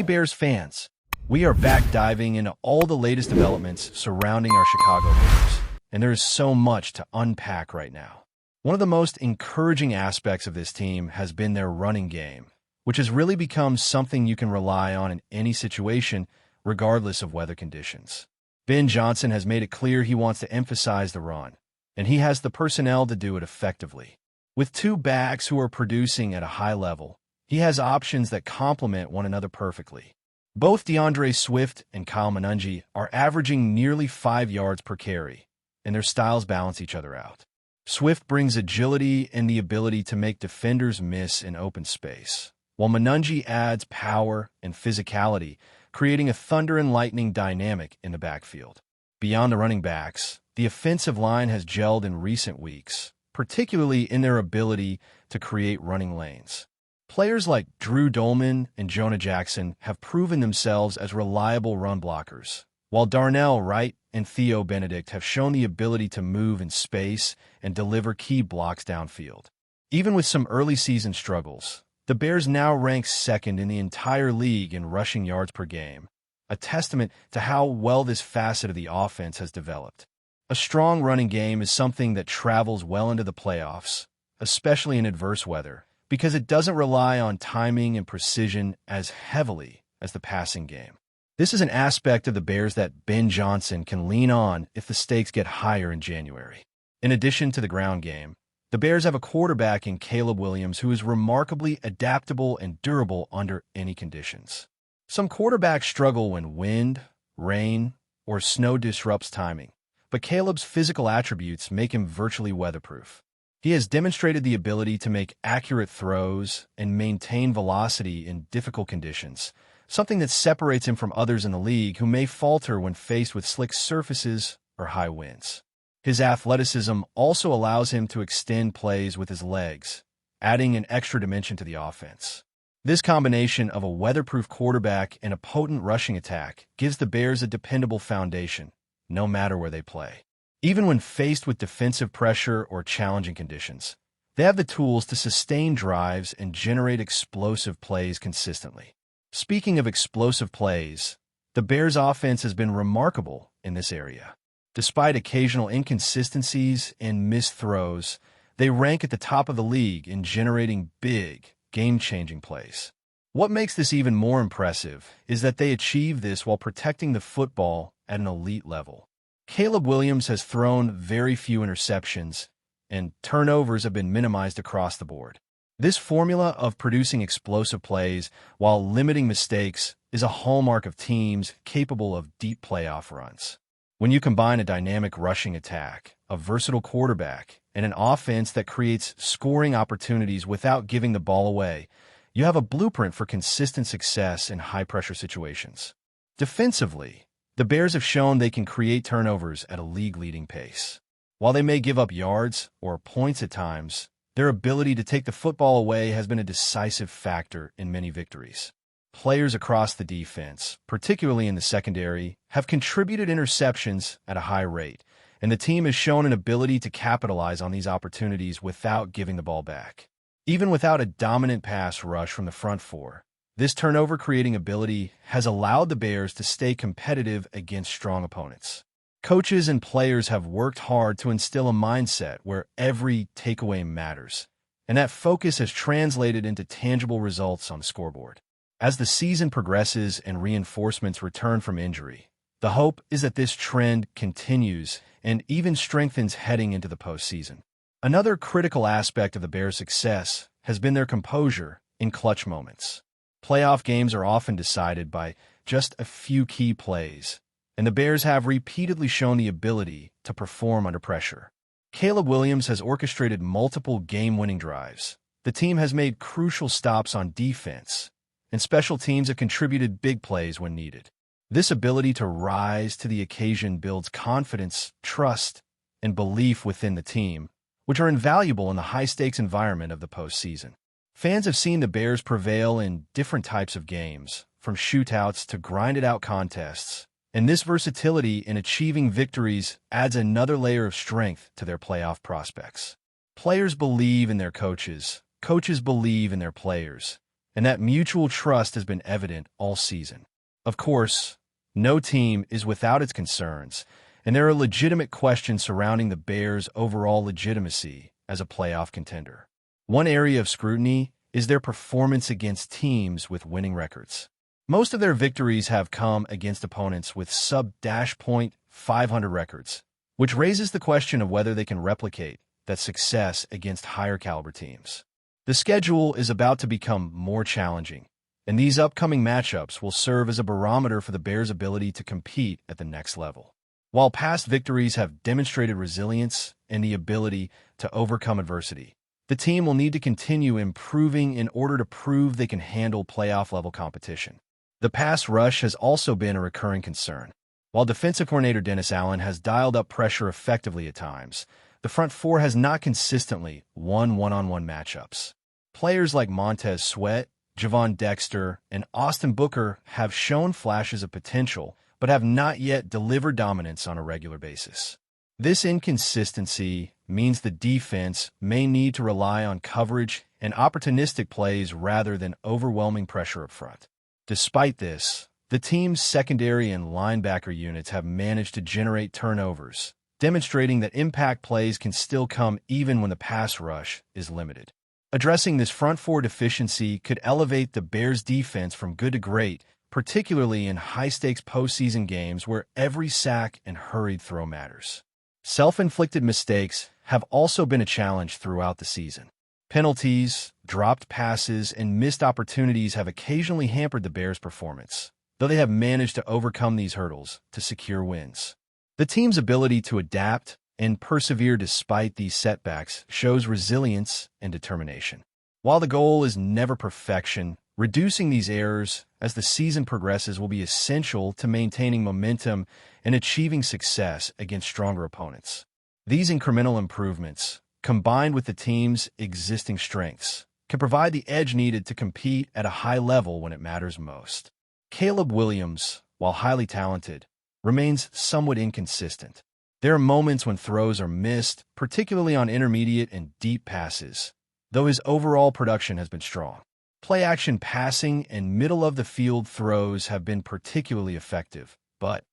Bears fans, we are back diving into all the latest developments surrounding our Chicago Bears, and there is so much to unpack right now. One of the most encouraging aspects of this team has been their running game, which has really become something you can rely on in any situation, regardless of weather conditions. Ben Johnson has made it clear he wants to emphasize the run, and he has the personnel to do it effectively. With two backs who are producing at a high level, he has options that complement one another perfectly. Both DeAndre Swift and Kyle Manungi are averaging nearly 5 yards per carry, and their styles balance each other out. Swift brings agility and the ability to make defenders miss in open space, while Manungi adds power and physicality, creating a thunder and lightning dynamic in the backfield. Beyond the running backs, the offensive line has gelled in recent weeks, particularly in their ability to create running lanes. Players like Drew Dolman and Jonah Jackson have proven themselves as reliable run blockers, while Darnell Wright and Theo Benedict have shown the ability to move in space and deliver key blocks downfield. Even with some early season struggles, the Bears now rank second in the entire league in rushing yards per game, a testament to how well this facet of the offense has developed. A strong running game is something that travels well into the playoffs, especially in adverse weather, because it doesn't rely on timing and precision as heavily as the passing game. This is an aspect of the Bears that Ben Johnson can lean on if the stakes get higher in January. In addition to the ground game, the Bears have a quarterback in Caleb Williams who is remarkably adaptable and durable under any conditions. Some quarterbacks struggle when wind, rain, or snow disrupts timing, but Caleb's physical attributes make him virtually weatherproof. He has demonstrated the ability to make accurate throws and maintain velocity in difficult conditions, something that separates him from others in the league who may falter when faced with slick surfaces or high winds. His athleticism also allows him to extend plays with his legs, adding an extra dimension to the offense. This combination of a weatherproof quarterback and a potent rushing attack gives the Bears a dependable foundation, no matter where they play. Even when faced with defensive pressure or challenging conditions, they have the tools to sustain drives and generate explosive plays consistently. Speaking of explosive plays, the Bears' offense has been remarkable in this area. Despite occasional inconsistencies and missed throws, they rank at the top of the league in generating big, game-changing plays. What makes this even more impressive is that they achieve this while protecting the football at an elite level. Caleb Williams has thrown very few interceptions, and turnovers have been minimized across the board. This formula of producing explosive plays while limiting mistakes is a hallmark of teams capable of deep playoff runs. When you combine a dynamic rushing attack, a versatile quarterback, and an offense that creates scoring opportunities without giving the ball away, you have a blueprint for consistent success in high-pressure situations. Defensively, the Bears have shown they can create turnovers at a league-leading pace. While they may give up yards or points at times, their ability to take the football away has been a decisive factor in many victories. Players across the defense, particularly in the secondary, have contributed interceptions at a high rate, and the team has shown an ability to capitalize on these opportunities without giving the ball back. Even without a dominant pass rush from the front four, this turnover-creating ability has allowed the Bears to stay competitive against strong opponents. Coaches and players have worked hard to instill a mindset where every takeaway matters, and that focus has translated into tangible results on the scoreboard. As the season progresses and reinforcements return from injury, the hope is that this trend continues and even strengthens heading into the postseason. Another critical aspect of the Bears' success has been their composure in clutch moments. Playoff games are often decided by just a few key plays, and the Bears have repeatedly shown the ability to perform under pressure. Caleb Williams has orchestrated multiple game-winning drives. The team has made crucial stops on defense, and special teams have contributed big plays when needed. This ability to rise to the occasion builds confidence, trust, and belief within the team, which are invaluable in the high-stakes environment of the postseason. Fans have seen the Bears prevail in different types of games, from shootouts to grinded-out contests, and this versatility in achieving victories adds another layer of strength to their playoff prospects. Players believe in their coaches, coaches believe in their players, and that mutual trust has been evident all season. Of course, no team is without its concerns, and there are legitimate questions surrounding the Bears' overall legitimacy as a playoff contender. One area of scrutiny is their performance against teams with winning records. Most of their victories have come against opponents with sub-.500 records, which raises the question of whether they can replicate that success against higher-caliber teams. The schedule is about to become more challenging, and these upcoming matchups will serve as a barometer for the Bears' ability to compete at the next level. While past victories have demonstrated resilience and the ability to overcome adversity, the team will need to continue improving in order to prove they can handle playoff-level competition. The pass rush has also been a recurring concern. While defensive coordinator Dennis Allen has dialed up pressure effectively at times, the front four has not consistently won one-on-one matchups. Players like Montez Sweat, Javon Dexter, and Austin Booker have shown flashes of potential, but have not yet delivered dominance on a regular basis. This inconsistency means the defense may need to rely on coverage and opportunistic plays rather than overwhelming pressure up front. Despite this, the team's secondary and linebacker units have managed to generate turnovers, demonstrating that impact plays can still come even when the pass rush is limited. Addressing this front four deficiency could elevate the Bears' defense from good to great, particularly in high-stakes postseason games where every sack and hurried throw matters. Self-inflicted mistakes have also been a challenge throughout the season. Penalties, dropped passes, and missed opportunities have occasionally hampered the Bears' performance, though they have managed to overcome these hurdles to secure wins. The team's ability to adapt and persevere despite these setbacks shows resilience and determination. While the goal is never perfection, reducing these errors as the season progresses will be essential to maintaining momentum and achieving success against stronger opponents. These incremental improvements, combined with the team's existing strengths, can provide the edge needed to compete at a high level when it matters most. Caleb Williams, while highly talented, remains somewhat inconsistent. There are moments when throws are missed, particularly on intermediate and deep passes, though his overall production has been strong. Play-action passing and middle-of-the-field throws have been particularly effective, but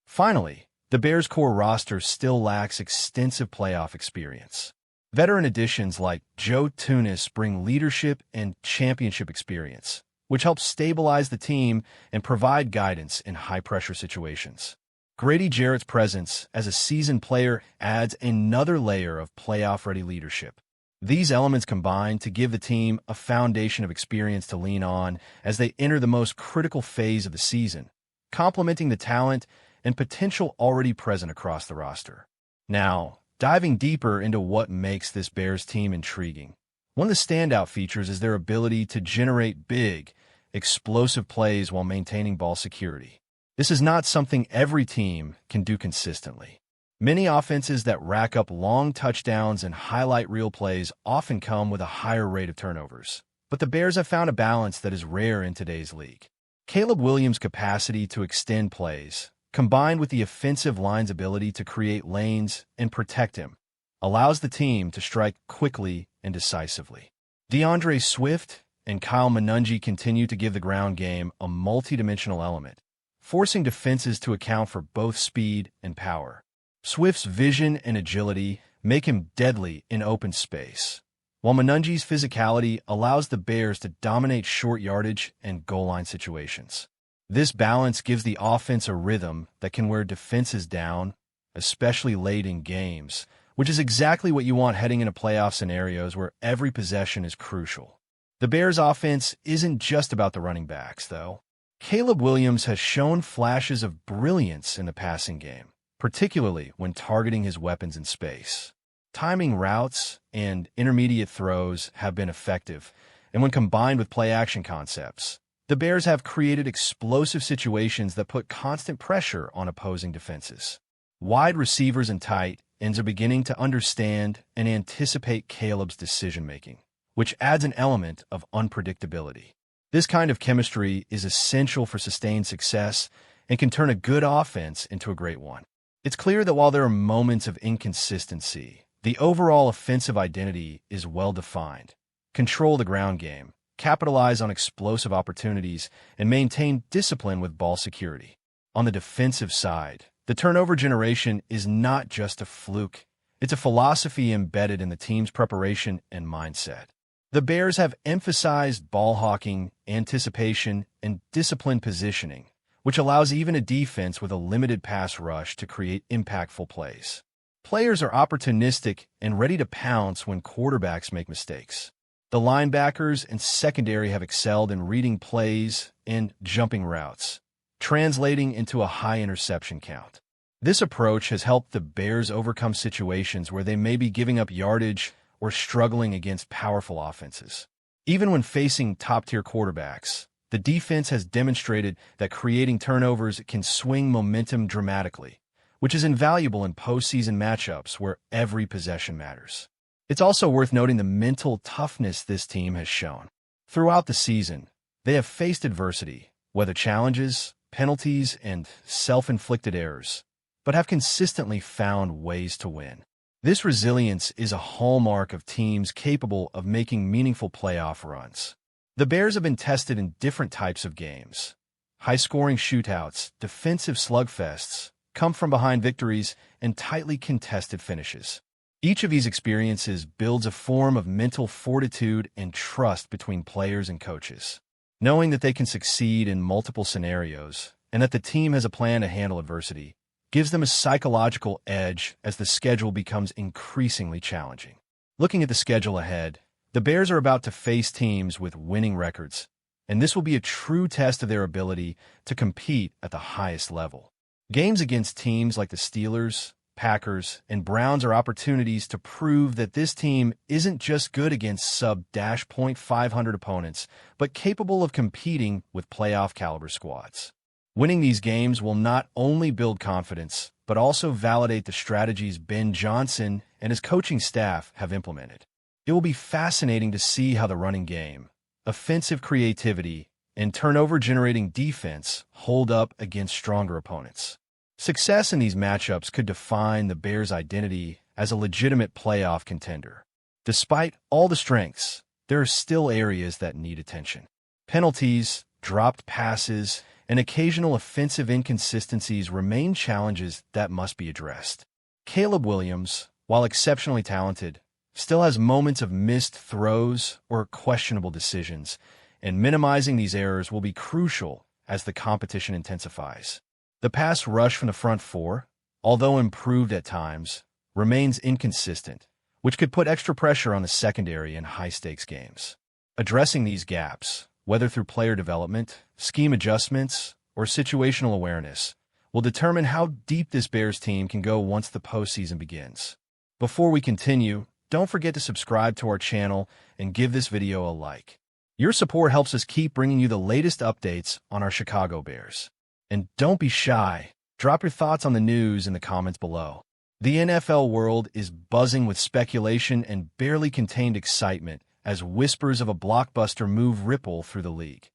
finally, the Bears' core roster still lacks extensive playoff experience. Veteran additions like Joe Tunis bring leadership and championship experience, which helps stabilize the team and provide guidance in high-pressure situations. Grady Jarrett's presence as a seasoned player adds another layer of playoff-ready leadership. These elements combine to give the team a foundation of experience to lean on as they enter the most critical phase of the season, complementing the talent and potential already present across the roster. Now, diving deeper into what makes this Bears team intriguing, one of the standout features is their ability to generate big, explosive plays while maintaining ball security. This is not something every team can do consistently. Many offenses that rack up long touchdowns and highlight reel plays often come with a higher rate of turnovers, but the Bears have found a balance that is rare in today's league. Caleb Williams' capacity to extend plays, combined with the offensive line's ability to create lanes and protect him, allows the team to strike quickly and decisively. DeAndre Swift and Kyle Manungi continue to give the ground game a multidimensional element, forcing defenses to account for both speed and power. Swift's vision and agility make him deadly in open space, while Manungi's physicality allows the Bears to dominate short yardage and goal line situations. This balance gives the offense a rhythm that can wear defenses down, especially late in games, which is exactly what you want heading into playoff scenarios where every possession is crucial. The Bears' offense isn't just about the running backs, though. Caleb Williams has shown flashes of brilliance in the passing game, particularly when targeting his weapons in space. Timing routes and intermediate throws have been effective, and when combined with play-action concepts, the Bears have created explosive situations that put constant pressure on opposing defenses. Wide receivers and tight ends are beginning to understand and anticipate Caleb's decision-making, which adds an element of unpredictability. This kind of chemistry is essential for sustained success and can turn a good offense into a great one. It's clear that while there are moments of inconsistency, the overall offensive identity is well-defined. Control the ground game, capitalize on explosive opportunities, and maintain discipline with ball security. On the defensive side, the turnover generation is not just a fluke. It's a philosophy embedded in the team's preparation and mindset. The Bears have emphasized ball hawking, anticipation, and disciplined positioning, which allows even a defense with a limited pass rush to create impactful plays. Players are opportunistic and ready to pounce when quarterbacks make mistakes. The linebackers and secondary have excelled in reading plays and jumping routes, translating into a high interception count. This approach has helped the Bears overcome situations where they may be giving up yardage or struggling against powerful offenses. Even when facing top-tier quarterbacks, the defense has demonstrated that creating turnovers can swing momentum dramatically, which is invaluable in postseason matchups where every possession matters. It's also worth noting the mental toughness this team has shown. Throughout the season, they have faced adversity, whether challenges, penalties, and self-inflicted errors, but have consistently found ways to win. This resilience is a hallmark of teams capable of making meaningful playoff runs. The Bears have been tested in different types of games: high-scoring shootouts, defensive slugfests, come-from-behind victories, and tightly contested finishes. Each of these experiences builds a form of mental fortitude and trust between players and coaches. Knowing that they can succeed in multiple scenarios and that the team has a plan to handle adversity gives them a psychological edge as the schedule becomes increasingly challenging. Looking at the schedule ahead, the Bears are about to face teams with winning records, and this will be a true test of their ability to compete at the highest level. Games against teams like the Steelers, Packers, and Browns are opportunities to prove that this team isn't just good against sub-.500 opponents, but capable of competing with playoff-caliber squads. Winning these games will not only build confidence, but also validate the strategies Ben Johnson and his coaching staff have implemented. It will be fascinating to see how the running game, offensive creativity, and turnover-generating defense hold up against stronger opponents. Success in these matchups could define the Bears' identity as a legitimate playoff contender. Despite all the strengths, there are still areas that need attention. Penalties, dropped passes, and occasional offensive inconsistencies remain challenges that must be addressed. Caleb Williams, while exceptionally talented, still has moments of missed throws or questionable decisions, and minimizing these errors will be crucial as the competition intensifies. The pass rush from the front four, although improved at times, remains inconsistent, which could put extra pressure on the secondary in high-stakes games. Addressing these gaps, whether through player development, scheme adjustments, or situational awareness, will determine how deep this Bears team can go once the postseason begins. Before we continue, don't forget to subscribe to our channel and give this video a like. Your support helps us keep bringing you the latest updates on our Chicago Bears. And don't be shy. Drop your thoughts on the news in the comments below. The NFL world is buzzing with speculation and barely contained excitement as whispers of a blockbuster move ripple through the league.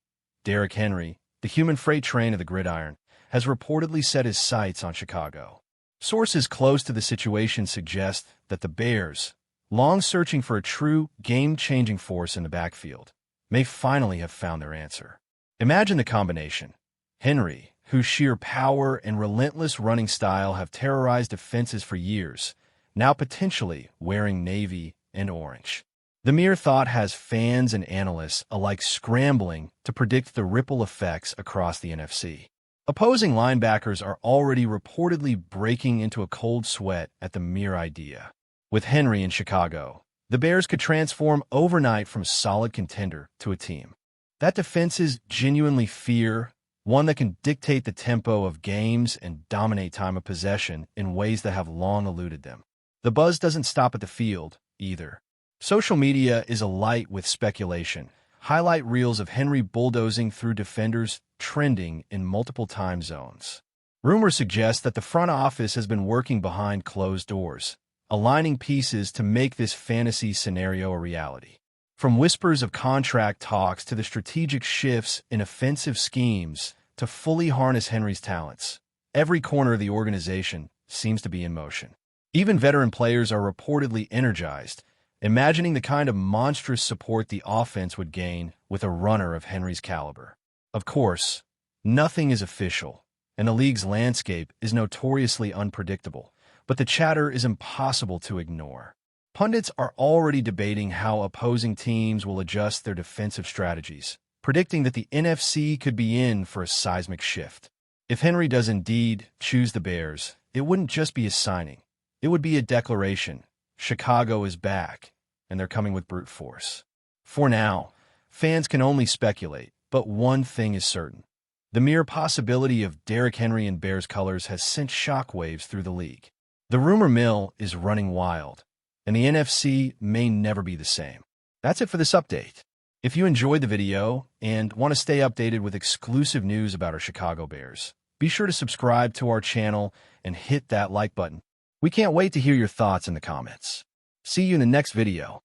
Derrick Henry, the human freight train of the gridiron, has reportedly set his sights on Chicago. Sources close to the situation suggest that the Bears, long searching for a true game-changing force in the backfield, may finally have found their answer. Imagine the combination: Henry, whose sheer power and relentless running style have terrorized defenses for years, now potentially wearing navy and orange. The mere thought has fans and analysts alike scrambling to predict the ripple effects across the NFC. Opposing linebackers are already reportedly breaking into a cold sweat at the mere idea. With Henry in Chicago, the Bears could transform overnight from a solid contender to a team that defenses genuinely fear, one that can dictate the tempo of games and dominate time of possession in ways that have long eluded them. The buzz doesn't stop at the field, either. Social media is alight with speculation. Highlight reels of Henry bulldozing through defenders trending in multiple time zones. Rumors suggest that the front office has been working behind closed doors, aligning pieces to make this fantasy scenario a reality. From whispers of contract talks to the strategic shifts in offensive schemes to fully harness Henry's talents, every corner of the organization seems to be in motion. Even veteran players are reportedly energized, imagining the kind of monstrous support the offense would gain with a runner of Henry's caliber. Of course, nothing is official, and the league's landscape is notoriously unpredictable, but the chatter is impossible to ignore. Pundits are already debating how opposing teams will adjust their defensive strategies, predicting that the NFC could be in for a seismic shift. If Henry does indeed choose the Bears, it wouldn't just be a signing. It would be a declaration. Chicago is back, and they're coming with brute force. For now, fans can only speculate, but one thing is certain. The mere possibility of Derrick Henry in Bears colors has sent shockwaves through the league. The rumor mill is running wild, and the NFC may never be the same. That's it for this update. If you enjoyed the video and want to stay updated with exclusive news about our Chicago Bears, be sure to subscribe to our channel and hit that like button. We can't wait to hear your thoughts in the comments. See you in the next video.